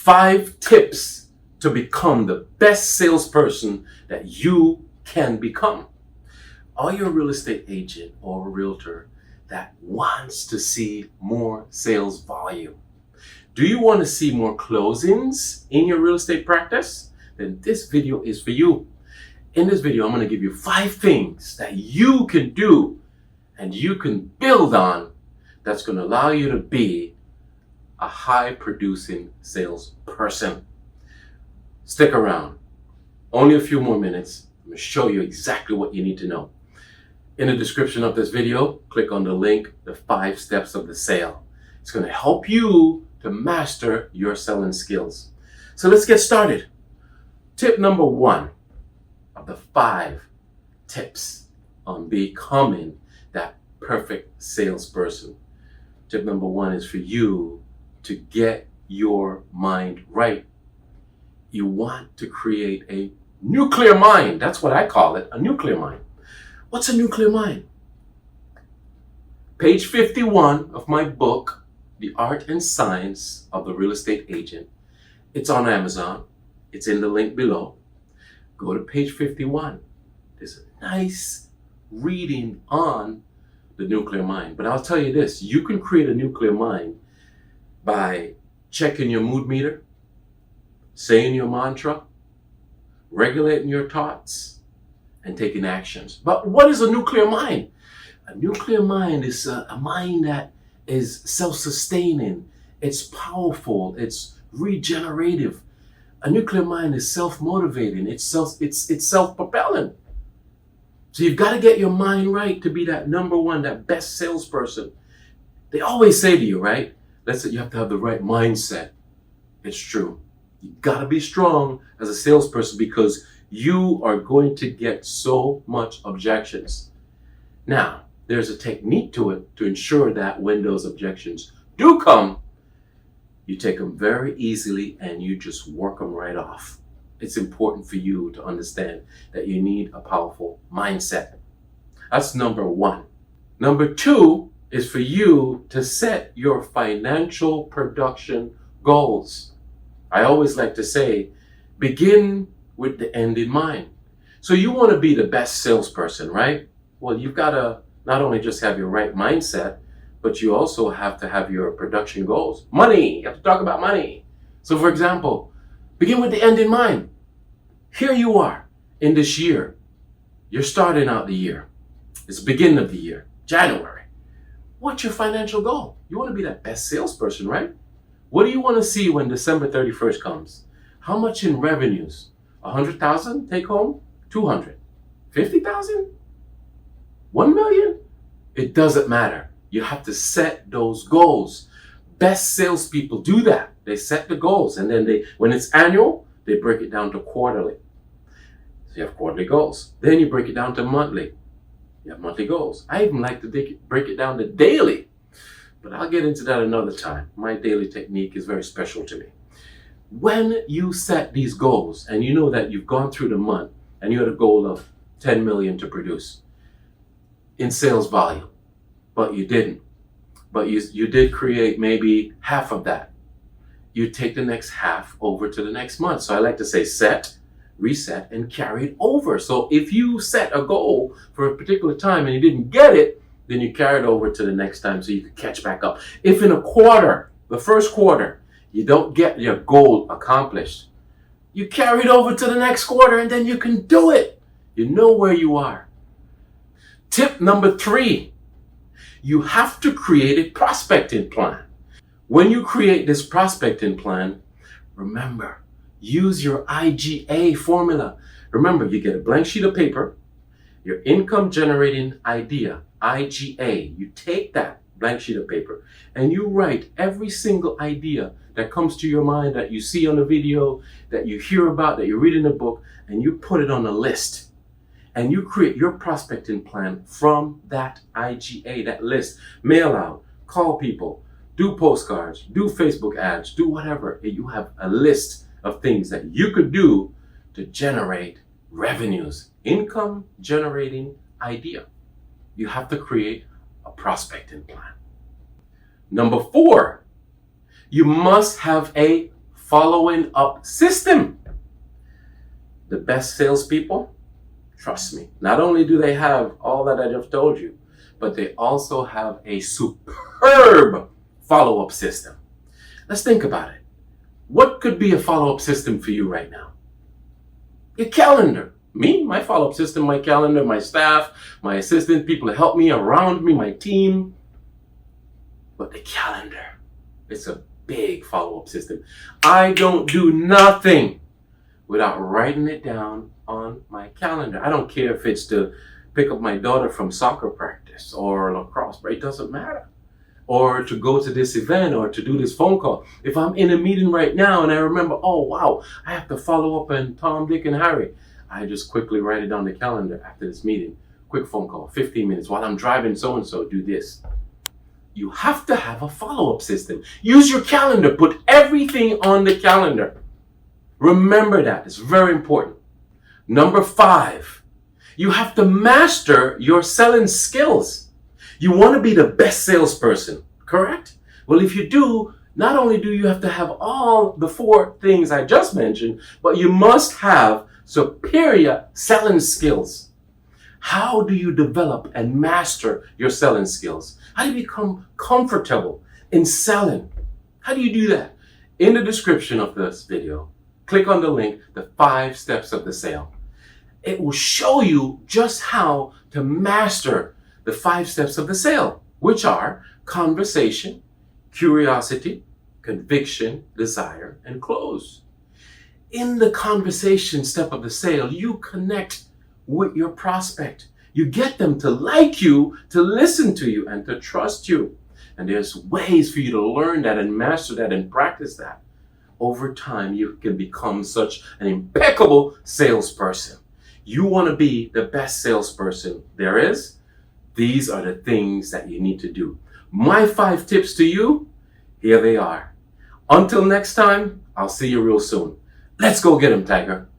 5 tips to become the best salesperson that you can become. Are you a real estate agent or a realtor that wants to see more sales volume? Do you want to see more closings in your real estate practice? Then this video is for you. In this video, I'm going to give you 5 things that you can do and you can build on that's going to allow you to be a high producing salesperson. Stick around. Only a few more minutes. I'm going to show you exactly what you need to know. In the description of this video, click on the link, the 5 steps of the sale. It's going to help you to master your selling skills. So let's get started. Tip number 1 of the 5 tips on becoming that perfect salesperson. Tip number 1 is for you to get your mind right. You want to create a nuclear mind. That's what I call it, a nuclear mind. What's a nuclear mind? Page 51 of my book, The Art and Science of the Real Estate Agent. It's on Amazon. It's in the link below. Go to page 51. There's a nice reading on the nuclear mind. But I'll tell you this, you can create a nuclear mind by checking your mood meter, saying your mantra, regulating your thoughts, and taking actions. But what is a nuclear mind? A nuclear mind is a mind that is self-sustaining, it's powerful, it's regenerative. A nuclear mind is self-motivating, it's self-propelling. So you've got to get your mind right to be that number 1, that best salesperson. They always say to you, right? Let's say you have to have the right mindset. It's true. You got to be strong as a salesperson because you are going to get so much objections. Now, there's a technique to it to ensure that when those objections do come, you take them very easily and you just work them right off. It's important for you to understand that you need a powerful mindset. That's number 1. Number 2 is for you to set your financial production goals. I always like to say, begin with the end in mind. So you want to be the best salesperson, right? Well, you've got to not only just have your right mindset, but you also have to have your production goals. Money, you have to talk about money. So for example, begin with the end in mind. Here you are in this year. You're starting out the year. It's the beginning of the year, January. What's your financial goal? You want to be that best salesperson, right? What do you want to see when December 31st comes? How much in revenues? 100,000 take home? 200? 50,000? 1 million? It doesn't matter. You have to set those goals. Best salespeople do that. They set the goals and then when it's annual, they break it down to quarterly. So you have quarterly goals. Then you break it down to monthly. You have monthly goals. I even like to break it down to daily. But I'll get into that another time. My daily technique is very special to me. When you set these goals and you know that you've gone through the month and you had a goal of 10 million to produce in sales volume, but you didn't. But you did create maybe half of that. You take the next half over to the next month. So I like to say set, reset, and carry it over. So if you set a goal for a particular time and you didn't get it, then you carry it over to the next time so you can catch back up. If in a quarter, the first quarter, you don't get your goal accomplished, you carry it over to the next quarter and then you can do it. You know where you are. Tip number 3, you have to create a prospecting plan. When you create this prospecting plan, remember, use your IGA formula. Remember, you get a blank sheet of paper, your income generating idea, IGA. You take that blank sheet of paper and you write every single idea that comes to your mind, that you see on a video, that you hear about, that you read in a book, and you put it on a list. And you create your prospecting plan from that IGA, that list. Mail out, call people, do postcards, do Facebook ads, do whatever. And you have a list of things that you could do to generate revenues, income generating idea. You have to create a prospecting plan. Number 4, you must have a following up system. The best salespeople, trust me, not only do they have all that I just told you, but they also have a superb follow-up system. Let's think about it. What could be a follow-up system for you right now? Your calendar. Me, my follow-up system, my calendar, my staff, my assistant, people that help me around me, my team. But the calendar, it's a big follow-up system. I don't do nothing without writing it down on my calendar. I don't care if it's to pick up my daughter from soccer practice or lacrosse, but it doesn't matter. Or to go to this event or to do this phone call. If I'm in a meeting right now and I remember, oh wow, I have to follow up on Tom, Dick, and Harry, I just quickly write it down the calendar after this meeting. Quick phone call, 15 minutes. While I'm driving so-and-so, do this. You have to have a follow-up system. Use your calendar. Put everything on the calendar. Remember that. It's very important. Number 5, you have to master your selling skills. You want to be the best salesperson, correct? Well, if you do, not only do you have to have all the 4 things I just mentioned, but you must have superior selling skills. How do you develop and master your selling skills? How do you become comfortable in selling? How do you do that? In the description of this video, click on the link, the 5 steps of the sale. It will show you just how to master the 5 steps of the sale, which are conversation, curiosity, conviction, desire, and close. In the conversation step of the sale, you connect with your prospect. You get them to like you, to listen to you, and to trust you. And there's ways for you to learn that and master that and practice that. Over time, you can become such an impeccable salesperson. You want to be the best salesperson there is? These are the things that you need to do. My 5 tips to you, here they are. Until next time, I'll see you real soon. Let's go get 'em, Tiger.